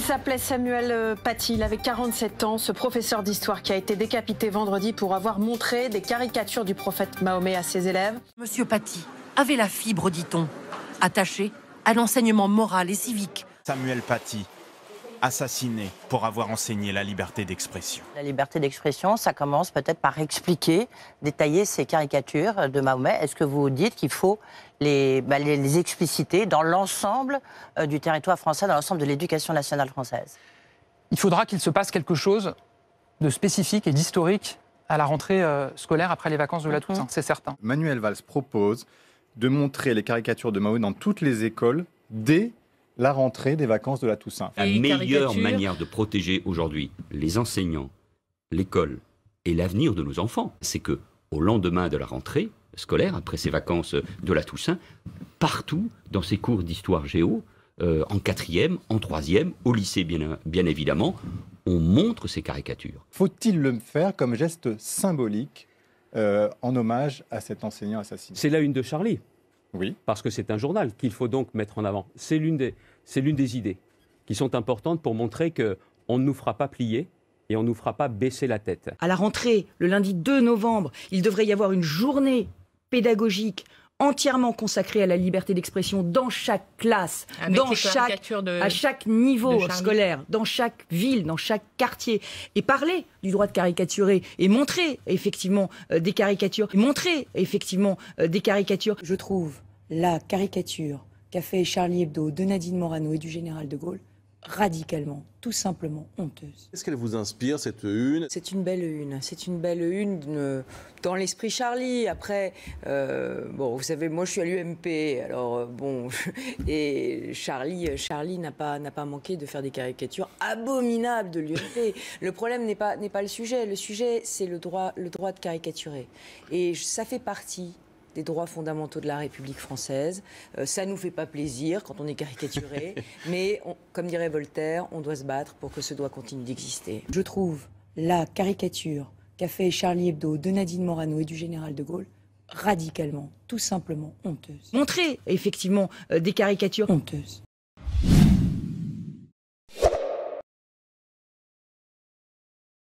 s'appelait Samuel Paty, il avait 47 ans, ce professeur d'histoire qui a été décapité vendredi pour avoir montré des caricatures du prophète Mahomet à ses élèves. Monsieur Paty avait la fibre, dit-on, attaché à l'enseignement moral et civique. Samuel Paty, assassiné pour avoir enseigné la liberté d'expression. La liberté d'expression, ça commence peut-être par expliquer, détailler ces caricatures de Mahomet. Est-ce que vous dites qu'il faut les expliciter dans l'ensemble du territoire français, dans l'ensemble de l'éducation nationale française? Il faudra qu'il se passe quelque chose de spécifique et d'historique à la rentrée scolaire après les vacances de la Toussaint, c'est certain. Manuel Valls propose de montrer les caricatures de Mahomet dans toutes les écoles dès la rentrée des vacances de la Toussaint. La meilleure manière de protéger aujourd'hui les enseignants, l'école et l'avenir de nos enfants, c'est que au lendemain de la rentrée scolaire, après ces vacances de la Toussaint, partout dans ces cours d'histoire géo, en 4e, en 3e, au lycée bien évidemment, on montre ces caricatures. Faut-il le faire comme geste symbolique en hommage à cet enseignant assassiné? C'est la une de Charlie. Oui. Parce que c'est un journal qu'il faut donc mettre en avant. C'est l'une des idées qui sont importantes pour montrer qu'on ne nous fera pas plier et on ne nous fera pas baisser la tête. À la rentrée, le lundi 2 novembre, il devrait y avoir une pédagogique entièrement consacrée à la liberté d'expression dans chaque classe, à chaque niveau scolaire, dans chaque ville, dans chaque quartier, et parler du droit de caricaturer et montrer effectivement des caricatures, Je trouve la caricature qu'a fait Charlie Hebdo de Nadine Morano et du général de Gaulle radicalement, tout simplement honteuse. Est-ce qu'elle vous inspire, cette une? C'est une belle une dans l'esprit Charlie. Après, vous savez, moi je suis à l'UMP, alors et Charlie n'a pas manqué de faire des caricatures abominables de l'UMP. Le problème n'est pas le sujet c'est le droit de caricaturer. Et ça fait partie des droits fondamentaux de la République française. Ça ne nous fait pas plaisir quand on est caricaturé, mais comme dirait Voltaire, on doit se battre pour que ce droit continue d'exister. Je trouve la caricature qu'a fait Charlie Hebdo de Nadine Morano et du général de Gaulle radicalement, tout simplement honteuse. Montrer effectivement des caricatures honteuses.